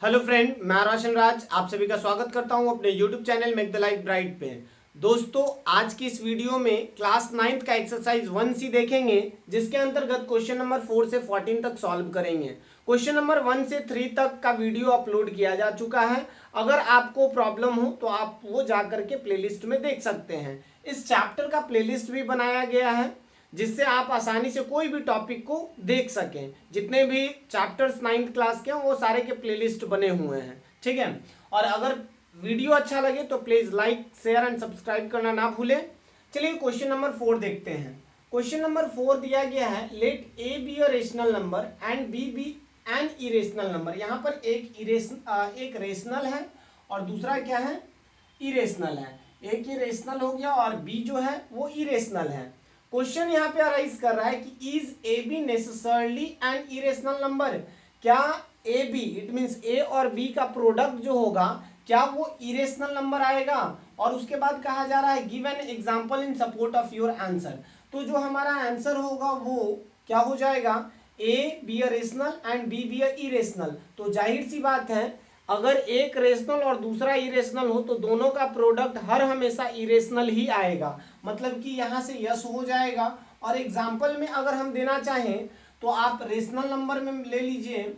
Hello friend, मैं रोशन राज आप सभी का स्वागत करता हूं अपने YouTube channel make the life bright पे। दोस्तों, आज की इस वीडियो में क्लास 9th का एक्सरसाइज 1C देखेंगे, जिसके अंतर्गत क्वेश्चन नंबर 4 से 14 तक सॉल्व करेंगे। क्वेश्चन नंबर 1 से 3 तक का वीडियो अपलोड किया जा चुका है। अगर आपको प्रॉब्लम हो तो आप वो जा करके प्लेलिस्ट में देख सकते हैं। इस चैप्टर का प्लेलिस्ट भी बनाया गया है, जिससे आप आसानी से कोई भी टॉपिक को देख सकें। जितने भी चैप्टर्स 9th क्लास के हैं वो सारे के प्लेलिस्ट बने हुए हैं, ठीक है। और अगर वीडियो अच्छा लगे तो please like share and subscribe करना ना भूलें। चलिए क्वेश्चन नंबर 4 देखते हैं। क्वेश्चन नंबर 4 दिया गया है, let a b a rational number and b b an irrational number. यहाँ पर एक रेशनल है और दूसरा क्या है, इरेशनल है। एक इरेशनल हो गया और बी जो है वो इरेशनल है। क्वेश्चन यहाँ पे अराइज कर रहा है कि is a b necessarily an irrational number. क्या a b it means a और बी का प्रोडक्ट जो होगा क्या वो इरेशनल नंबर आएगा। और उसके बाद कहा जा रहा है give an example in support of your answer. तो जो हमारा आंसर होगा वो क्या हो जाएगा, a b a rational and b b a irrational. तो जाहिर सी बात है, अगर एक रेशनल और दूसरा इरेशनल हो तो दोनों का प्रोडक्ट हर हमेशा इरेशनल ही आएगा। मतलब कि यहाँ से यस हो जाएगा। और एग्जाम्पल में अगर हम देना चाहें तो आप रेशनल नंबर में ले लीजिए,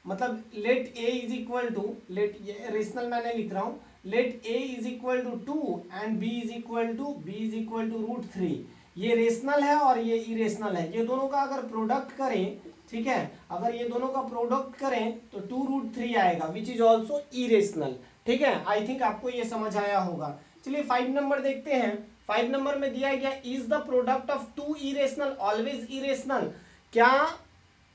मतलब let a is equal to, let rational मैंने लिख रहा हूँ, let a is equal to 2 and b is equal to √3। ये रेशनल है और ये इरेशनल है। ये दोनों का अगर प्रोडक्ट करें, ठीक है, अगर ये दोनों का प्रोडक्ट करें तो 2√3 आएगा, विच इज ऑल्सो इरेशनल। ठीक है, आई थिंक आपको ये समझ आया होगा। चलिए 5 नंबर देखते हैं। 5 नंबर में दिया गया, is the product of 2 irrational always irrational. क्या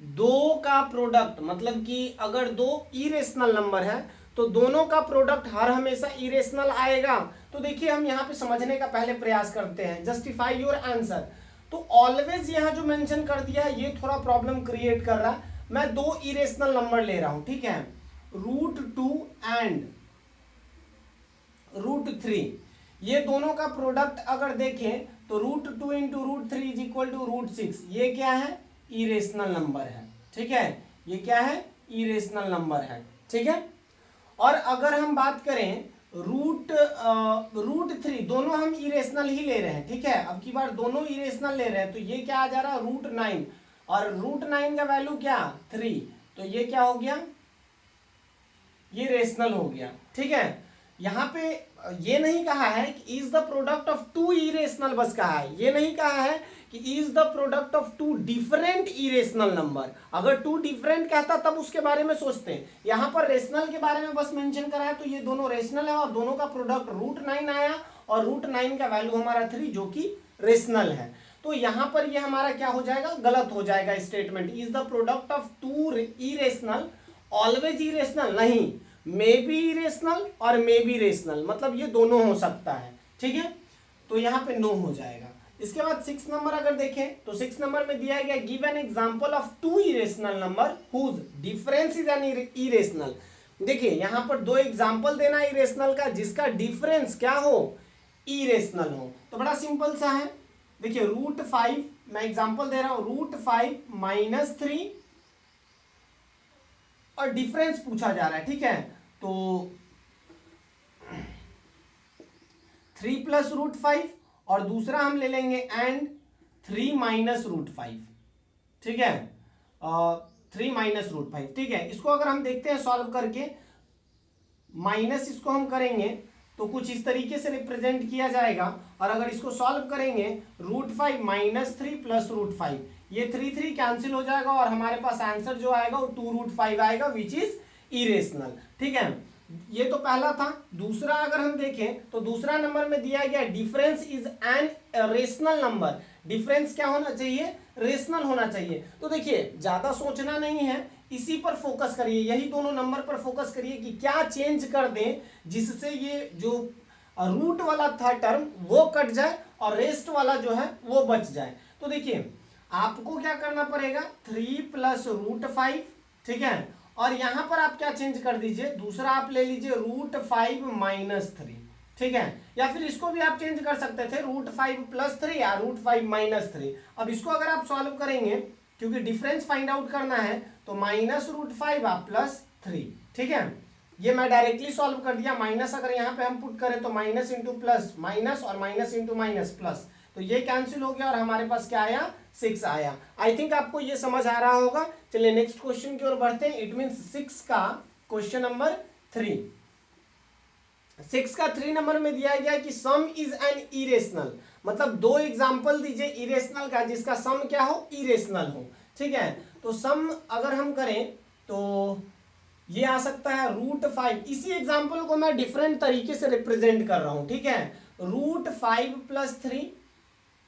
दो का प्रोडक्ट, मतलब कि अगर दो इरेशनल नंबर है तो दोनों का प्रोडक्ट हर हमेशा इरेशनल आएगा। तो देखिए हम यहाँ पे समझने का पहले प्रयास करते हैं। Justify your answer. तो ऑलवेज यहाँ जो मेंशन कर दिया है ये थोड़ा प्रॉब्लम क्रिएट कर रहा है। मैं दो इरेशनल नंबर ले रहा हूं, ठीक है, √2 एंड √3। ये दोनों का प्रोडक्ट अगर देखें तो √2 इंटू √3 इज इक्वल टू √6। ये क्या है, इरेशनल नंबर है, ठीक है। ये क्या है, इरेशनल नंबर है, ठीक है। और अगर हम बात करें √3, दोनों हम इरेशनल ही ले रहे हैं, ठीक है। अब की बार दोनों इरेशनल ले रहे हैं तो ये क्या आ जा रहा है, √9। और √9 का वैल्यू क्या, 3। तो ये क्या हो गया, ये रेशनल हो गया, ठीक है। यहाँ पे ये नहीं कहा है कि is the product of 2 irrational, बस कहा है, ये नहीं कहा है कि is the product of 2 different irrational number. अगर 2 डिफरेंट कहता तब उसके बारे में सोचते हैं। यहाँ पर रेशनल के बारे में बस मेंशन करा है, तो ये दोनों रेशनल है और दोनों का प्रोडक्ट √9 आया और √9 का वैल्यू हमारा 3 जो कि रेशनल है। तो यहाँ पर ये हमारा क्या हो जाएगा, गलत हो जाएगा statement. Is the product of 2 irrational always irrational, नहीं, मे बी इरेशनल और मे बी रेशनल, मतलब ये दोनों हो सकता है, ठीक है। तो यहाँ पे नो हो जाएगा। इसके बाद 6 नंबर अगर देखें तो 6 नंबर में दिया गया, give an example of 2 irrational number whose difference is an irrational. देखिए यहाँ पर 2 एग्जांपल देना इरेशनल का जिसका डिफरेंस क्या हो, इरेशनल हो। तो बड़ा सिंपल सा है, देखिए √5, मैं एग्जांपल दे रहा हूं, √5 - 3 और डिफरेंस पूछा जा रहा है, ठीक है। तो 3 + √5 और दूसरा हम ले लेंगे एंड 3 - √5, ठीक है, 3 - √5, ठीक है। इसको अगर हम देखते हैं सॉल्व करके, माइनस इसको हम करेंगे तो कुछ इस तरीके से रिप्रेजेंट किया जाएगा। और अगर इसको सॉल्व करेंगे, √5 - 3 + √5, ये 3 कैंसिल हो जाएगा और हमारे पास आंसर जो आएगा वो 2√5 आएगा, विच इज इरेशनल, ठीक है। ये तो पहला था। दूसरा अगर हम देखें तो दूसरा नंबर में दिया गया, difference is N rational number. Difference क्या होना चाहिए, रेशनल होना चाहिए। तो देखिए ज्यादा सोचना नहीं है, इसी पर फोकस करिए, यही दोनों नंबर पर फोकस करिए कि क्या चेंज कर दें जिससे ये जो रूट वाला था टर्म वो कट जाए और रेस्ट वाला जो है वो बच जाए। तो देखिए आपको क्या करना पड़ेगा, 3 + √5, ठीक है। और यहां पर आप क्या चेंज कर दीजिए, दूसरा आप ले लीजिए √5 - 3, ठीक है। या फिर इसको भी आप चेंज कर सकते थे, √5 + 3 या √5 - 3। अब इसको अगर आप सॉल्व करेंगे, क्योंकि डिफरेंस फाइंड आउट करना है, तो -√5 आप 3। ठीक है, ये मैं डायरेक्टली सॉल्व कर दिया। माइनस अगर यहाँ पे हम पुट करें तो माइनस इंटू प्लस माइनस और माइनस इंटू माइनस प्लस, तो ये कैंसिल हो गया और हमारे पास क्या आया 6 आया। आई थिंक आपको ये समझ आ रहा होगा। चलिए नेक्स्ट क्वेश्चन की ओर बढ़ते हैं। इट मीन्स 6 का क्वेश्चन नंबर 3। 6 का 3 नंबर में दिया गया कि सम इज एन इरेशनल, मतलब दो एग्जांपल दीजिए इरेशनल का जिसका सम क्या हो इरेशनल हो। ठीक है, तो सम अगर हम करें तो ये आ सकता है √5। इसी एग्जांपल को मैं डिफरेंट तरीके से रिप्रेजेंट कर रहा हूं। ठीक है, √5 + 3,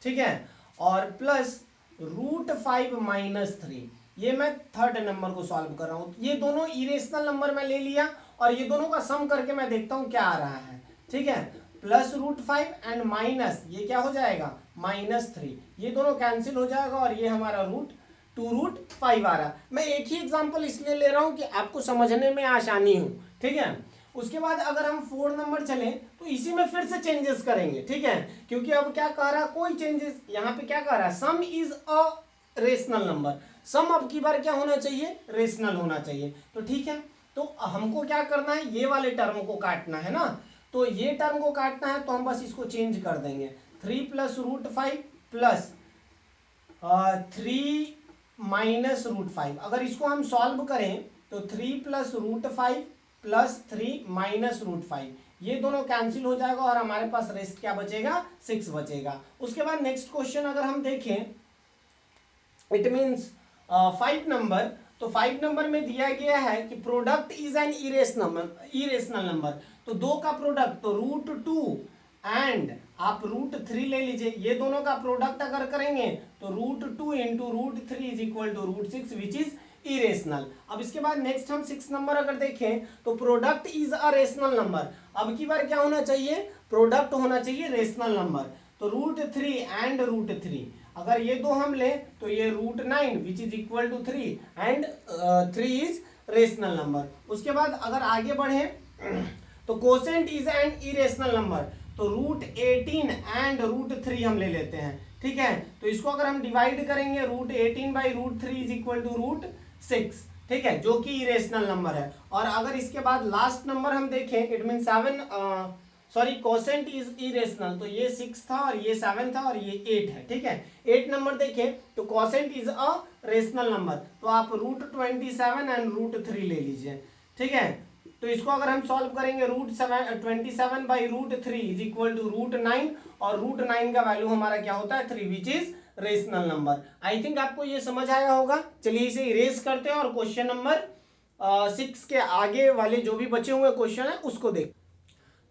ठीक है, और प्लस √5 - 3। ये मैं थर्ड नंबर को सॉल्व कर रहा हूं। ये दोनों इरेशनल नंबर में ले लिया और ये दोनों का सम करके मैं देखता हूं क्या आ रहा है। ठीक है, प्लस √5 एंड माइनस ये क्या हो जाएगा -3। ये दोनों कैंसिल हो जाएगा और ये हमारा √2√5 आ रहा है। मैं एक ही एग्जांपल इसलिए ले रहा हूं कि आपको समझने में आसानी हो। ठीक है, उसके बाद अगर हम 4 नंबर चलें तो इसी में फिर से चेंजेस करेंगे। ठीक है, क्योंकि अब क्या कह रहा है कोई चेंजेस, यहाँ पे क्या कह रहा है sum is a rational number. Sum अब की बार क्या होना चाहिए रेशनल होना चाहिए। तो ठीक है, तो हमको क्या करना है ये वाले टर्म को काटना है ना, तो ये टर्म को काटना है तो हम बस इसको चेंज कर देंगे। 3 + √5 प्लस 3 - √5। अगर इसको हम सॉल्व करें तो 3 + √5 प्लस 3 - √5, ये दोनों कैंसिल हो जाएगा और हमारे पास रेस्ट क्या बचेगा 6 बचेगा। उसके बाद नेक्स्ट क्वेश्चन अगर हम देखें इट मीन्स 5 नंबर, तो 5 नंबर में दिया गया है कि product is an irrational number. तो दो का प्रोडक्ट तो √2 एंड आप √3 ले लीजिए। ये दोनों का प्रोडक्ट अगर करेंगे तो √2 into √3 is equal to √6 which is irrational. अब इसके बाद नेक्स्ट हम 6 नंबर अगर देखें तो product is a rational number. अब की बार क्या होना चाहिए प्रोडक्ट होना चाहिए रेशनल नंबर। तो √3 एंड √3, अगर ये दो हम ले तो ये √9 which is equal to 3 and 3 is rational number. उसके बाद अगर आगे बढ़े तो quotient is an irrational number, तो √18 एंड √3 हम ले लेते हैं। ठीक है, तो इसको अगर हम डिवाइड करेंगे √18/√3 इज इक्वल टू √6। ठीक है, जो कि इरेशनल नंबर है। और अगर इसके बाद लास्ट नंबर हम देखें it mean 7 sorry quotient is irrational, तो ये 6 था और ये 7 था और ये 8 है। ठीक है, 8 नंबर देखें तो quotient is a rational number, तो आप √27 एंड √3 ले लीजिए। ठीक है, तो इसको अगर हम सॉल्व करेंगे √27/√3 इज इक्वल टू √9 और √9 का वैल्यू हमारा क्या होता है 3 which is rational number. I think आपको ये समझ आया होगा। चलिए इसे इरेज करते हैं और क्वेश्चन नंबर 6 के आगे वाले जो भी बचे हुए क्वेश्चन है उसको देख।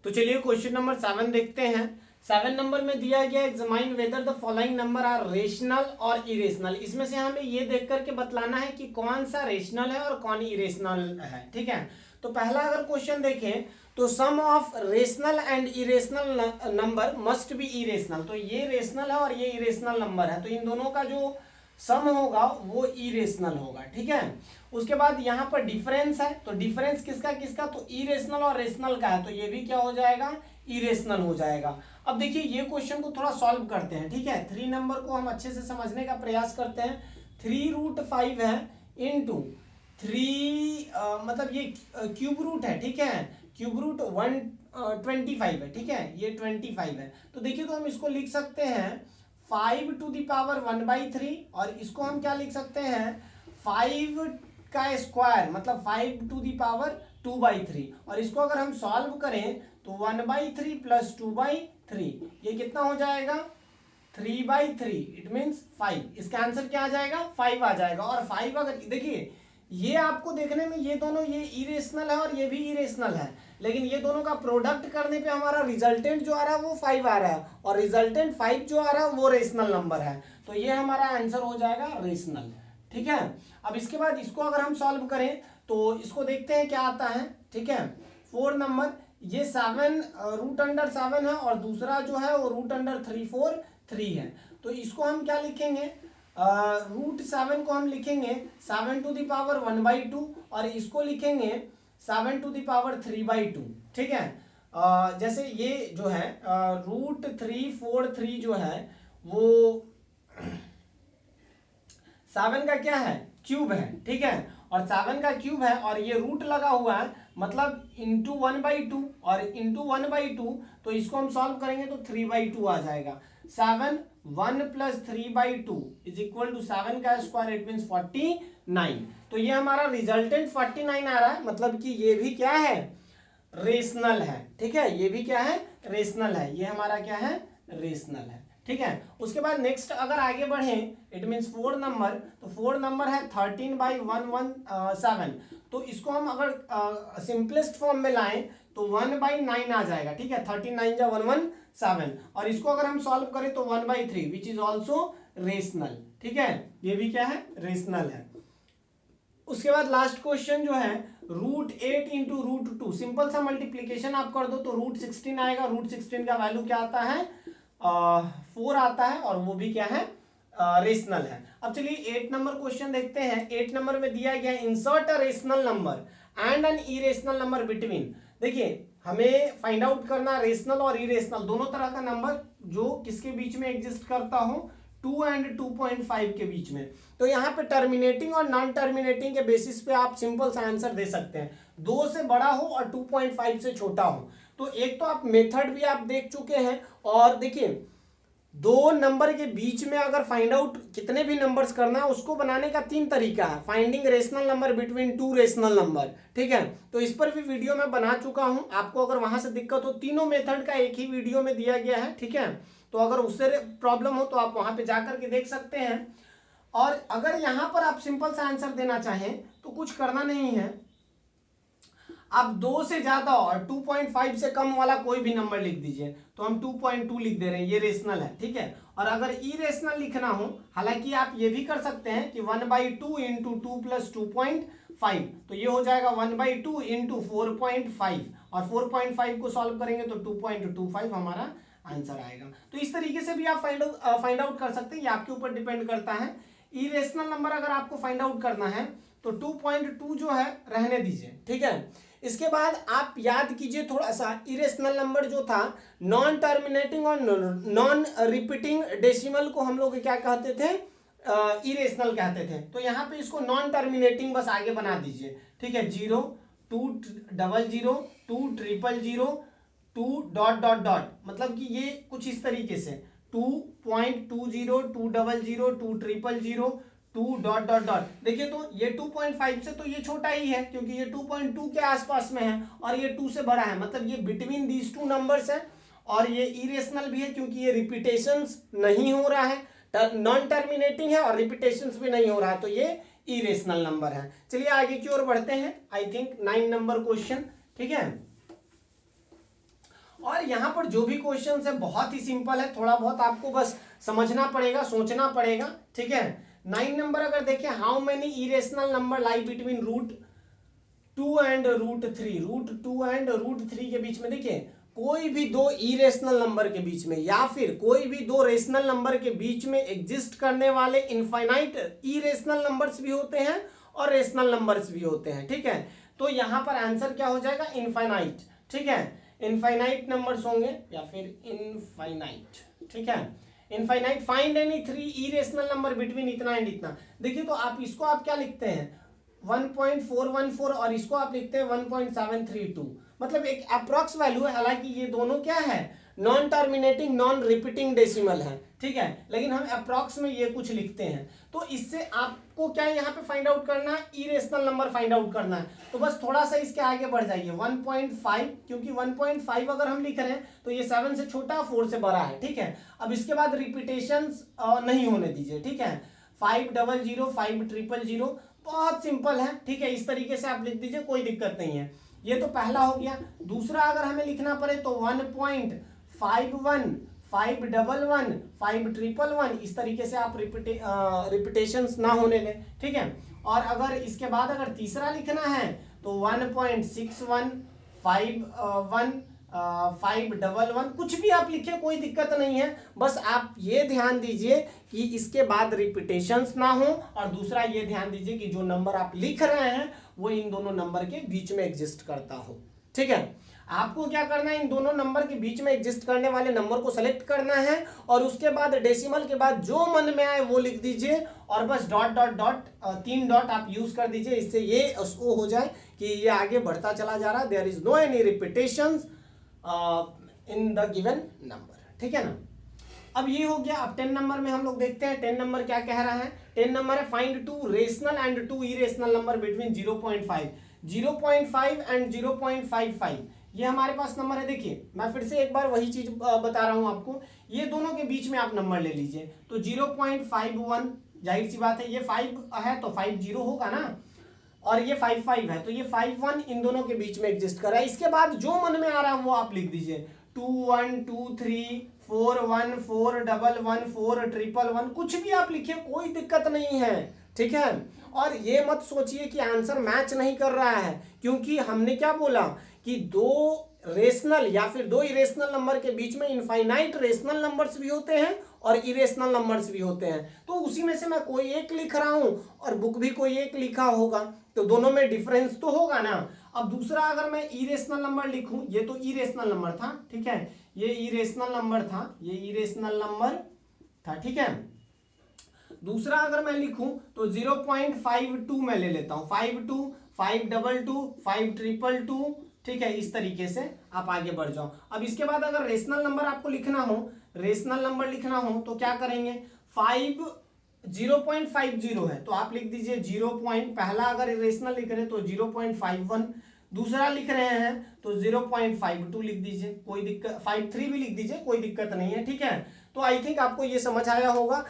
तो चलिए क्वेश्चन नंबर 7 देखते हैं। 7 नंबर में दिया गया examine whether the following number are rational और इरेशनल। इसमें से हमें ये देख करके बतलाना है कि कौन सा रेशनल है और कौन इरेशनल है। ठीक है, तो पहला अगर क्वेश्चन देखें तो sum of rational and irrational number must be irrational. तो ये रेशनल है और ये इरेशनल नंबर है, तो इन दोनों का जो सम होगा वो इरेशनल होगा। ठीक है, उसके बाद यहाँ पर डिफरेंस है, तो डिफरेंस किसका किसका तो इरेशनल और रेशनल का है, तो ये भी क्या हो जाएगा इरेशनल हो जाएगा। अब देखिए ये क्वेश्चन को थोड़ा सॉल्व करते हैं। ठीक है, 3 नंबर को हम अच्छे से समझने का प्रयास करते हैं। 3√5 है इंटू 3 मतलब ये क्यूब रूट है। ठीक है, क्यूब रूट 125 है। ठीक है, ये 25 है, तो देखिए तो हम इसको लिख सकते हैं 5 टू द पावर 1/3 और इसको हम क्या लिख सकते हैं 5 का स्क्वायर मतलब 5 टू द पावर 2/3 और इसको अगर हम सॉल्व करें तो 1/3 प्लस 2/3 ये कितना हो जाएगा 3/3 इट मीन्स 5। इसका आंसर क्या आ जाएगा 5 आ जाएगा। और 5 अगर देखिए ये आपको देखने में ये दोनों ये इरेशनल है और ये भी इरेशनल है, लेकिन ये दोनों का प्रोडक्ट करने पे हमारा रिजल्टेंट जो आ रहा है वो 5 आ रहा है और रिजल्टेंट 5 जो आ रहा है वो रेशनल नंबर है, तो ये हमारा आंसर हो जाएगा रेशनल। ठीक है, अब इसके बाद इसको अगर हम सॉल्व करें तो इसको देखते हैं क्या आता है। ठीक है, 4 नंबर ये 7 √7 है और दूसरा जो है वो √343 है, तो इसको हम क्या लिखेंगे √7 को हम लिखेंगे 7 टू द पावर 1/2 और इसको लिखेंगे 7 टू द पावर 3/2। ठीक है, जैसे ये जो है √343 जो है वो 7 का क्या है क्यूब है। ठीक है, और 7 का क्यूब है और ये रूट लगा हुआ है, मतलब इंटू 1/2 और इंटू 1/2, तो इसको हम सॉल्व करेंगे तो 3/2 आ जाएगा। 7 1 प्लस 3/2 इज इक्वल टू 7 का स्क्वायर, इट मीन्स 49। तो ये हमारा रिजल्टेंट 49 आ रहा है, मतलब कि ये भी क्या है, रेशनल है। ठीक है, ये भी क्या है, रेशनल है, ये हमारा क्या है, रेशनल है। ठीक है, उसके बाद नेक्स्ट अगर आगे बढ़े, इट मीन्स 4 नंबर, तो 4 नंबर है 13/117, तो इसको हम अगर सिंपलेस्ट फॉर्म में लाएं तो 1/9 आ जाएगा। ठीक है, 13 जा 117, और इसको अगर हम सॉल्व करें तो 1/3 विच इज ऑल्सो रेशनल। ठीक है, ये भी क्या है, रेशनल है। उसके बाद लास्ट क्वेश्चन जो है, √8 इंटू √2, सिंपल सा मल्टीप्लीकेशन आप कर दो तो √16 आएगा। √16 का वैल्यू क्या आता है, 4 आता है, और वो भी क्या है, रेशनल है। अब चलिए 8 नंबर क्वेश्चन देखते हैं। 8 नंबर में दिया गया, insert a rational number and N irrational number between. देखिए हमें फाइंड आउट करना रेशनल और इरेशनल दोनों तरह का नंबर जो किसके बीच में एग्जिस्ट करता हो, 2 एंड 2.5 के बीच में। तो यहाँ पे टर्मिनेटिंग और नॉन टर्मिनेटिंग के बेसिस पे आप सिंपल सा आंसर दे सकते हैं, 2 से बड़ा हो और 2.5 से छोटा हो। तो एक तो आप मेथड भी आप देख चुके हैं, और देखिए दो नंबर के बीच में अगर फाइंड आउट कितने भी नंबर्स करना है उसको बनाने का 3 तरीका है, finding rational number between 2 rational number. ठीक है, तो इस पर भी वीडियो मैं बना चुका हूं, आपको अगर वहां से दिक्कत हो, तीनों मेथड का एक ही वीडियो में दिया गया है। ठीक है, तो अगर उससे प्रॉब्लम हो तो आप वहां पे जाकर के देख सकते हैं। और अगर यहां पर आप सिंपल सा आंसर देना चाहें तो कुछ करना नहीं है, आप 2 से ज्यादा और 2.5 से कम वाला कोई भी नंबर लिख दीजिए, तो हम 2.2 लिख दे रहे हैं, ये रेशनल है। ठीक है, और अगर इरेशनल लिखना हो, हालांकि आप ये भी कर सकते हैं कि 1/2 इंटू 2 प्लस 2.5, तो ये हो जाएगा 1/2 इंटू 4.5, और 4.5 को सॉल्व करेंगे तो 2.25 हमारा आंसर आएगा। तो इस तरीके से भी आप फाइंड आउट कर सकते हैं, ये आपके ऊपर डिपेंड करता है। इरेशनल नंबर अगर आपको फाइंड आउट करना है तो 2.2 जो है रहने दीजिए। ठीक है, इसके बाद आप याद कीजिए थोड़ा सा, इरेशनल नंबर जो था, नॉन टर्मिनेटिंग और नॉन रिपीटिंग डेसिमल को हम लोग क्या कहते थे, इरेशनल कहते थे। तो यहाँ पे इसको नॉन टर्मिनेटिंग बस आगे बना दीजिए। ठीक है, 0 2 00 2 000 2 डॉट डॉट डॉट, मतलब कि ये कुछ इस तरीके से 2.20 2 00 2 000 2 डॉट डॉट डॉट। देखिए तो ये 2.5 से तो ये छोटा ही है, क्योंकि ये 2.2 के आसपास में है, और ये 2 से बड़ा है, मतलब ये बिटवीन दीज 2 नंबर्स है। और ये इरेशनल भी है क्योंकि ये रिपीटेशंस नहीं हो रहा है, नॉन टर्मिनेटिंग है और रिपीटेशंस भी नहीं हो रहा है, तो ये इरेशनल नंबर है। चलिए आगे की ओर बढ़ते हैं, आई थिंक 9 नंबर क्वेश्चन। ठीक है, और यहां पर जो भी क्वेश्चन है बहुत ही सिंपल है, थोड़ा बहुत आपको बस समझना पड़ेगा, सोचना पड़ेगा। ठीक है, 9 नंबर अगर देखें, how many irrational number lie between √2 and √3, √2 and √3 के बीच में। देखिए कोई भी दो इरेशनल नंबर के बीच में या फिर कोई भी दो रेशनल नंबर के बीच में एग्जिस्ट करने वाले इनफाइनाइट इरेशनल नंबर्स भी होते हैं और रेशनल नंबर्स भी होते हैं। ठीक है, तो यहां पर आंसर क्या हो जाएगा, इनफाइनाइट। ठीक है, इनफाइनाइट नंबर्स होंगे या फिर इनफाइनाइट। ठीक है, infinite, find any 3 irrational number between इतना एंड इतना। देखिए तो आप इसको आप क्या लिखते हैं, 1.414, और इसको आप लिखते हैं 1.732, मतलब एक अप्रॉक्स वैल्यू है। हालांकि ये दोनों क्या है, non terminating non repeating decimal है। ठीक है, लेकिन हम अप्रॉक्स में ये कुछ लिखते हैं। तो इससे आपको क्या यहाँ पे फाइंड आउट करना है, इरेशनल नंबर फाइंड आउट करना है। तो बस थोड़ा सा इसके आगे बढ़ जाइए, 1.5, क्योंकि 1.5 अगर हम लिख रहे हैं तो ये 7 से छोटा 4 से बड़ा है। ठीक है, अब इसके बाद रिपीटेशंस नहीं होने दीजिए। ठीक है, 500 500, बहुत सिंपल है। ठीक है, इस तरीके से आप लिख दीजिए, कोई दिक्कत नहीं है। ये तो पहला हो गया। दूसरा अगर हमें लिखना पड़े तो 1.51 511 511, इस तरीके से आप रिपीटेशंस ना होने दें। ठीक है, और अगर इसके बाद अगर तीसरा लिखना है तो 1.61 51 511, कुछ भी आप लिखे, कोई दिक्कत नहीं है। बस आप ये ध्यान दीजिए कि इसके बाद रिपीटेशंस ना हो, और दूसरा ये ध्यान दीजिए कि जो नंबर आप लिख रहे हैं वो इन दोनों नंबर के बीच में एग्जिस्ट करता हो। ठीक है, आपको क्या करना है, इन दोनों नंबर के बीच में एग्जिस्ट करने वाले नंबर को सेलेक्ट करना है और उसके बाद डेसिमल के बाद जो मन में आए वो लिख दीजिए और बस डॉट डॉट डॉट 3 डॉट आप यूज कर दीजिए। इससे ये उसको हो जाए कि ये आगे बढ़ता चला जा रहा है, there is no any repetitions in the given number, ठीक है ना। अब ये हो गया। अब 10 नंबर में हम लोग देखते हैं 10 नंबर क्या कह रहा है। 10 नंबर है find 2 rational and 2 irrational number between 0.5 and 0.55। ये हमारे पास नंबर है। देखिए मैं फिर से एक बार वही चीज बता रहा हूं आपको, ये दोनों के बीच में आप नंबर ले लीजिए। तो 0.51 जाहिर सी बात है, ये 5 है तो 50 होगा ना, और ये 55 है तो ये 51 इन दोनों के बीच में एग्जिस्ट कर रहा है। इसके बाद जो मन में आ रहा है वो आप लिख दीजिए, 2 1 2 3 4 1 4 1 1 4 1 1 कुछ भी आप लिखिए, कोई दिक्कत नहीं है, ठीक है। और ये मत सोचिए कि आंसर मैच नहीं कर रहा है, क्योंकि हमने क्या बोला कि दो रेशनल या फिर दो इरेशनल नंबर के बीच में इनफाइनाइट रेशनल नंबर्स भी होते हैं और इरेशनल नंबर्स भी होते हैं। तो उसी में से मैं कोई एक लिख रहा हूं और बुक भी कोई एक लिखा होगा, तो दोनों में डिफरेंस तो होगा ना। अब दूसरा अगर मैं इरेशनल नंबर लिखूं, ये तो इरेशनल नंबर था, ठीक है, ये इरेशनल नंबर था, ये इरेशनल नंबर था, ठीक है। दूसरा अगर मैं लिखूं तो 0.52 मैं ले लेता हूं, 52 522 5222, ठीक है। इस तरीके से आप आगे बढ़ जाओ। अब इसके बाद अगर रेशनल नंबर आपको लिखना हो, रेशनल नंबर लिखना हो तो क्या करेंगे, 0.50 है तो आप लिख दीजिए 0. पहला अगर रेशनल लिख रहे हैं तो 0.51, दूसरा लिख रहे हैं तो 0.52 लिख दीजिए, कोई दिक्कत, 53 भी लिख दीजिए, कोई दिक्कत नहीं है, ठीक है। तो आई थिंक आपको ये समझ आया होगा।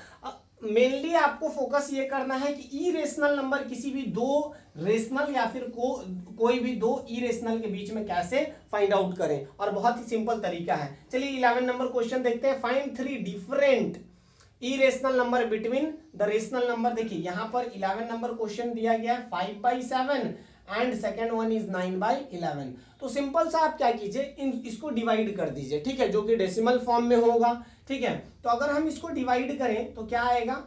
मेनली आपको फोकस ये करना है कि इरेशनल नंबर किसी भी दो रेशनल या फिर कोई भी दो इरेशनल के बीच में कैसे फाइंड आउट करें, और बहुत ही सिंपल तरीका है। चलिए 11 नंबर क्वेश्चन देखते हैं। Find 3 different irrational number between the rational number. देखिए यहाँ पर 11 नंबर क्वेश्चन दिया गया है 5/7 एंड सेकेंड वन इज 9/11। तो सिंपल सा आप क्या कीजिए, इसको डिवाइड कर दीजिए, ठीक है, जो कि डेसिमल फॉर्म में होगा, ठीक है। तो अगर हम इसको डिवाइड करें तो क्या आएगा,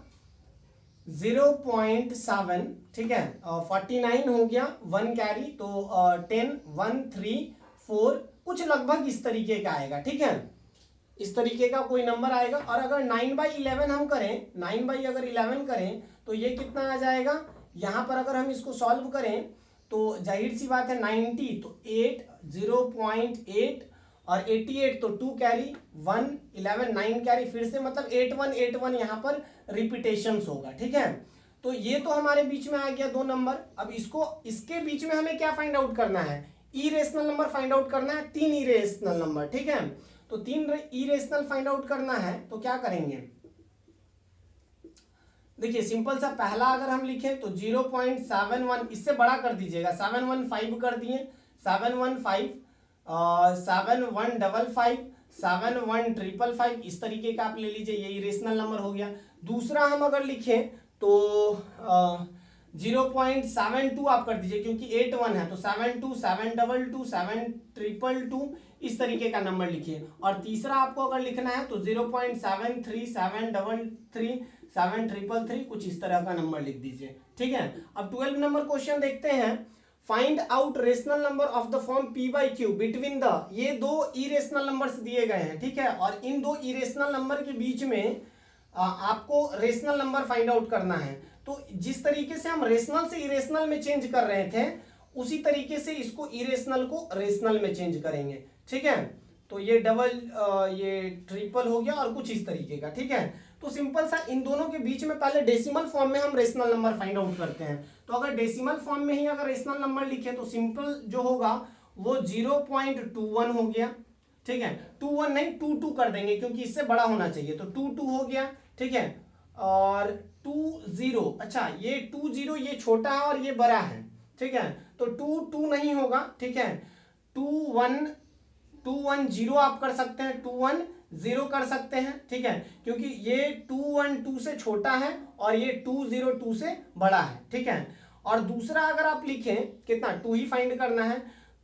0.7, ठीक है, 49 हो गया, 1 कैरी, तो 10 1 3 4 कुछ लगभग इस तरीके का आएगा, ठीक है, इस तरीके का कोई नंबर आएगा। और अगर 9/11 हम करें, 9/11 करें तो ये कितना आ जाएगा, यहां पर अगर हम इसको सॉल्व करें तो जाहिर सी बात है 90, तो 8 0.8 और 88 तो 2 कैरी, 1 11 9 कैरी, फिर से मतलब 8 1 8 1 यहाँ पर रिपीटेशंस होगा, ठीक है। तो ये तो हमारे बीच में आ गया दो नंबर। अब इसके बीच में हमें क्या फाइंड आउट करना है, इरेशनल नंबर फाइंड आउट करना है, 3 इरेशनल नंबर, ठीक है। तो 3 इरेशनल फाइंड आउट करना है तो क्या करेंगे, देखिए सिंपल सा पहला अगर हम लिखें तो 0.71, इससे बड़ा कर दीजिएगा, 715 कर दिए, 715 7155 7155, इस तरीके का आप ले लीजिए, ये इरेशनल नंबर हो गया। दूसरा हम अगर लिखें तो 0.72 आप कर दीजिए, क्योंकि 8 1 है तो 72 722 7222 इस तरीके का नंबर लिखिए। और तीसरा आपको अगर लिखना है तो 0.73 733 7333 कुछ इस तरह का नंबर लिख दीजिए, ठीक है। अब 12 नंबर क्वेश्चन देखते हैं। Find out rational number of the form p/q between the, ये दो इरेशनल नंबर्स दिए गए हैं, ठीक है, और इन दो इरेशनल नंबर के बीच में आपको रेशनल नंबर फाइंड आउट करना है। तो जिस तरीके से हम रेशनल से इरेशनल में चेंज कर रहे थे उसी तरीके से इसको इरेशनल को रेशनल में चेंज करेंगे, ठीक है। तो ये डबल ये ट्रिपल हो गया और कुछ इस तरीके का, ठीक है। तो सिंपल सा इन दोनों के बीच में पहले डेसिमल फॉर्म में हम रेशनल नंबर फाइंड आउट करते हैं। तो अगर डेसिमल फॉर्म में ही अगर रेशनल नंबर लिखे तो सिंपल जो होगा वो 0.21 हो गया, ठीक है, 21 नहीं 22 कर देंगे क्योंकि इससे बड़ा होना चाहिए, तो 22 हो गया, ठीक है। और 20, अच्छा ये 20 ये छोटा है और ये बड़ा है, ठीक है, तो 2 नहीं होगा, ठीक है, 210 आप कर सकते हैं, 210 कर सकते हैं, ठीक है, क्योंकि ये 212 से छोटा है और ये 202 से बड़ा है, ठीक है। और दूसरा अगर आप लिखें कितना 2 ही फाइंड करना है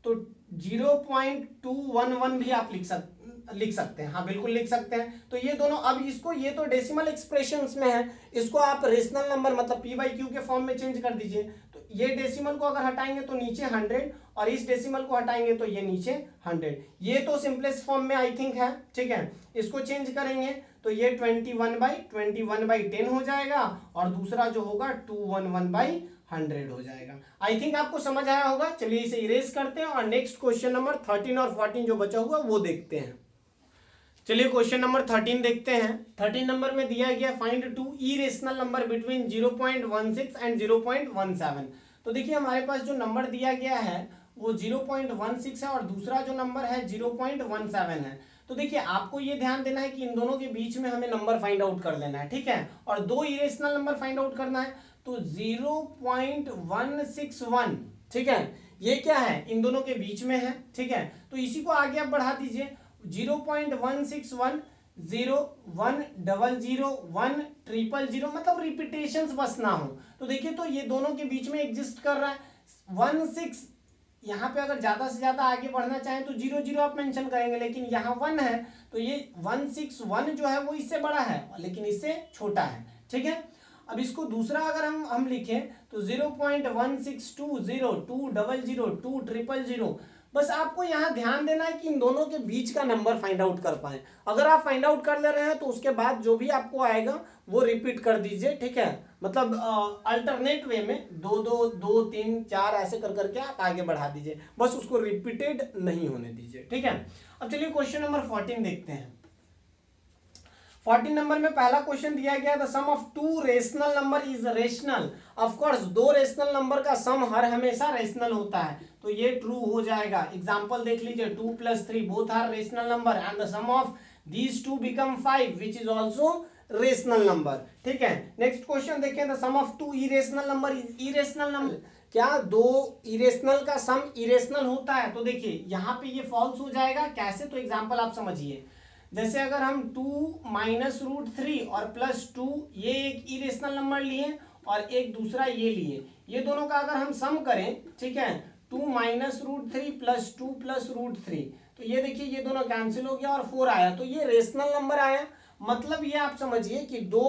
तो 0.211 भी आप लिख सकते हैं, हाँ बिल्कुल लिख सकते हैं। तो ये दोनों, अब इसको, ये तो डेसिमल एक्सप्रेशंस में है, इसको आप रेशनल नंबर मतलब p/q के फॉर्म में चेंज कर दीजिए। तो ये डेसिमल को अगर हटाएंगे तो नीचे 100 और इस डेसिमल को हटाएंगे तो ये नीचे 100। ये तो सिंपलेस्ट फॉर्म में आई थिंक है, ठीक है। इसको चेंज करेंगे तो ये 21/10 हो जाएगा और दूसरा जो होगा 211/100 हो जाएगा। आई थिंक आपको समझ आया होगा। चलिए इसे इरेज करते हैं और नेक्स्ट क्वेश्चन नंबर 13 और 14 जो बचा हुआ वो देखते हैं। चलिए क्वेश्चन नंबर 13 देखते हैं। 13 नंबर में दिया गया find two irrational number between 0.16 and 0.17। तो देखिए हमारे पास जो नंबर दिया गया है वो 0.16 है और दूसरा जो नंबर है 0.17 है। तो देखिए आपको ये ध्यान देना है कि इन दोनों के बीच में हमें नंबर फाइंड आउट कर लेना है, ठीक है। और दो इरेशनल नंबर फाइंड आउट करना है तो 0.161, ठीक है, ये क्या है, इन दोनों के बीच में है, ठीक है। तो इसी को आगे आप बढ़ा दीजिए 0.161 0 1 00 1 000, मतलब रिपीटेशंस बस ना हो। तो देखिए तो ये दोनों के बीच में एग्जिस्ट कर रहा है 16। यहाँ पे अगर ज्यादा से ज्यादा आगे बढ़ना चाहें तो 00 आप मेंशन करेंगे, लेकिन यहाँ 1 है तो ये 161 जो है वो इससे बड़ा है लेकिन इससे छोटा है, ठीक है। अब इसको दूसरा अगर हम लिखें तो 0.162 0 2 00 2 000। बस आपको यहाँ ध्यान देना है कि इन दोनों के बीच का नंबर फाइंड आउट कर पाए। अगर आप फाइंड आउट कर ले रहे हैं तो उसके बाद जो भी आपको आएगा वो रिपीट कर दीजिए, ठीक है। मतलब अल्टरनेट वे में 2 2 2 3 4 ऐसे कर करके आप आगे बढ़ा दीजिए, बस उसको रिपीटेड नहीं होने दीजिए, ठीक है। अब चलिए क्वेश्चन नंबर 14 देखते हैं। 14 नंबर में पहला क्वेश्चन दिया गया the sum of two rational number is rational. Of course दो रेशनल नंबर का सम हर हमेशा रेशनल होता है, तो ये ट्रू हो जाएगा। एग्जांपल देख लीजिए 2 + 3 both are rational number and the sum of these two become 5 which is also rational number, ठीक है। नेक्स्ट क्वेश्चन देखें the sum of two irrational number is irrational number. क्या दो इरेशनल का सम इरेशनल होता है? तो देखिए यहाँ पे ये फॉल्स हो जाएगा। कैसे? तो एग्जांपल आप समझिए, जैसे अगर हम 2 - √3 और +2 ये एक इरेशनल नंबर लिए और एक दूसरा ये लिए, ये दोनों का अगर हम सम करें, ठीक है, 2 - √3 + 2 + √3, तो ये देखिए ये दोनों कैंसिल हो गया और 4 आया, तो ये रेशनल नंबर आया। मतलब ये आप समझिए कि दो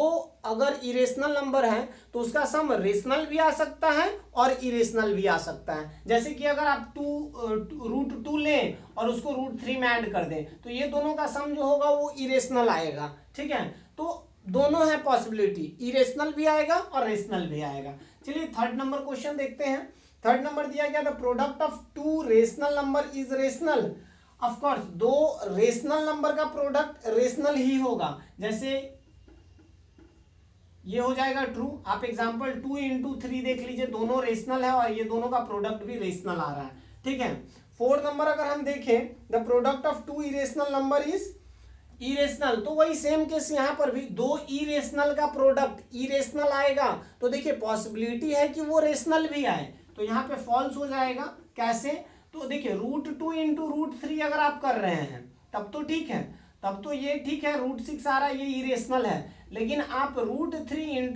अगर इरेशनल नंबर है तो उसका सम रेशनल भी आ सकता है और इरेशनल भी आ सकता है। जैसे कि अगर आप √2 लें और उसको √3 में ऐड कर दें तो ये दोनों का सम जो होगा वो इरेशनल आएगा, ठीक है। तो दोनों है पॉसिबिलिटी, इरेशनल भी आएगा और रेशनल भी आएगा। चलिए थर्ड नंबर क्वेश्चन देखते हैं। थर्ड नंबर दिया गया the product of two rational number is rational. Of course दो रेशनल नंबर का प्रोडक्ट रेशनल ही होगा। जैसे ये हो जाएगा ट्रू। आप एग्जांपल 2 × 3 देख लीजिए, दोनों रेशनल है और ये दोनों का प्रोडक्ट भी रेशनल आ रहा है, ठीक है। फोर्थ नंबर अगर हम देखें the product of two irrational number is irrational, तो वही सेम केस यहाँ पर भी दो इरेशनल का प्रोडक्ट इरेशनल आएगा। तो देखिए पॉसिबिलिटी है कि वो रेशनल भी आए, तो यहाँ पे फॉल्स हो जाएगा। कैसे? तो देखिए √2 × √3 अगर आप कर रहे हैं तब तो ठीक है, तब तो ये ठीक है, √6 आ रहा है, ये इरेशनल है। लेकिन आप √3 ×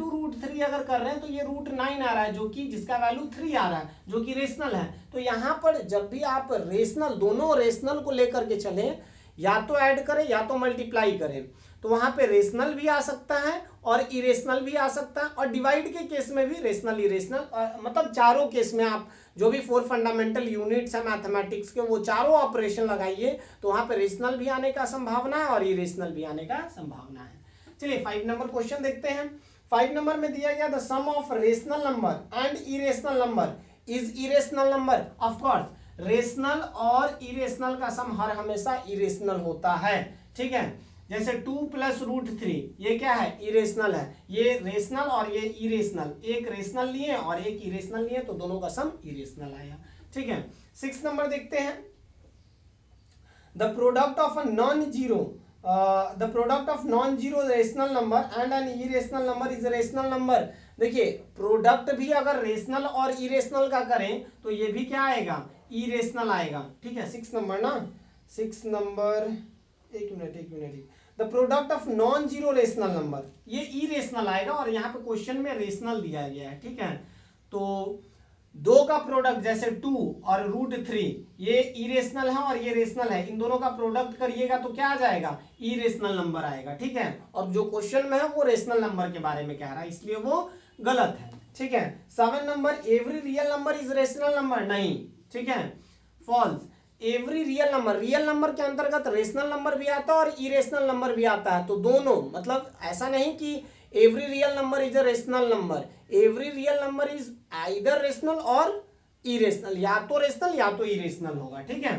√3 अगर कर रहे हैं तो ये √9 आ रहा है, जो कि जिसका वैल्यू 3 आ रहा है, जो कि रेशनल है। तो यहाँ पर जब भी आप रेशनल, दोनों रेशनल को लेकर के चलें, या तो ऐड करें या तो मल्टीप्लाई करें, तो वहां पे रेशनल भी आ सकता है और इरेशनल भी आ सकता है। और डिवाइड के केस में भी रेशनल इरेशनल, मतलब चारों केस में आप जो भी 4 फंडामेंटल यूनिट्स है मैथमेटिक्स के वो चारों ऑपरेशन लगाइए तो वहां पे रेशनल भी आने का संभावना है और इरेशनल भी आने का संभावना है। चलिए 5 नंबर क्वेश्चन देखते हैं। 5 नंबर में दिया गया the sum of rational number and irrational number is irrational number. Of course rational और इरेशनल का सम हर हमेशा इरेशनल होता है, ठीक है। जैसे 2 + √3 ये क्या है? इरेशनल है। ये रेशनल और ये इरेशनल, एक रेशनल लिए और एक इरेशनल लिए, तो दोनों का सम इरेशनल आया, ठीक है। 6 नंबर देखते हैं the product of non zero rational number and N irrational number is rational number. देखिए प्रोडक्ट भी अगर रेशनल और इरेशनल का करें तो ये भी क्या आएगा? इरेशनल आएगा, ठीक है। 6 नंबर ना, 6 नंबर, एक minute the product of non zero rational number, ये इरेशनल आएगा और यहाँ पे क्वेश्चन में रेशनल दिया गया है, ठीक है। तो दो का प्रोडक्ट जैसे 2 और √3 ये इरेशनल है और ये रेशनल है, इन दोनों का प्रोडक्ट करिएगा तो क्या आ जाएगा, इरेशनल नंबर आएगा, ठीक है। और जो क्वेश्चन में है वो रेशनल नंबर के बारे में कह रहा है, इसलिए वो गलत है, ठीक है। 7 number, every real number is rational number, नहीं, ठीक है, फॉल्स। एवरी रियल नंबर के अंतर्गत रेशनल नंबर भी आता है और इरेशनल नंबर भी आता है, तो दोनों, मतलब ऐसा नहीं कि every real number is a rational number, every real number is either rational और इरेशनल, या तो रेशनल या तो इरेशनल होगा, ठीक है।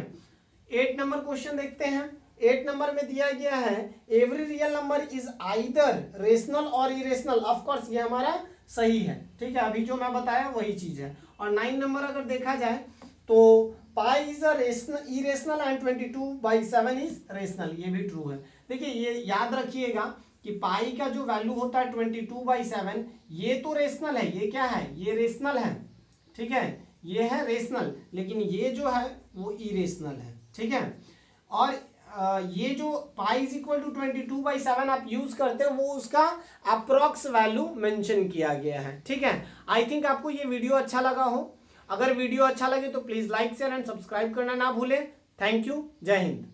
8 नंबर क्वेश्चन देखते हैं। 8 नंबर में दिया गया है every real number is either rational और इरेशनल, ऑफ कोर्स ये हमारा सही है, ठीक है, अभी जो मैं बताया वही चीज है। और 9 नंबर अगर देखा जाए तो pi is a irrational and 22/7 is rational, ये भी ट्रू है। देखिए ये याद रखिएगा कि पाई का जो वैल्यू होता है 22/7, ये तो रेशनल है, ये क्या है, ये रेशनल है, ठीक है, ये है रेशनल, लेकिन ये जो है वो इरेशनल है, ठीक है। और ये जो पाई इज इक्वल टू 22/7 आप यूज करते हैं वो उसका अप्रोक्स वैल्यू मेंशन किया गया है, ठीक है। आई थिंक आपको ये वीडियो अच्छा लगा हो, अगर वीडियो अच्छा लगे तो please like share and subscribe करना ना भूलें। थैंक यू, जय हिंद।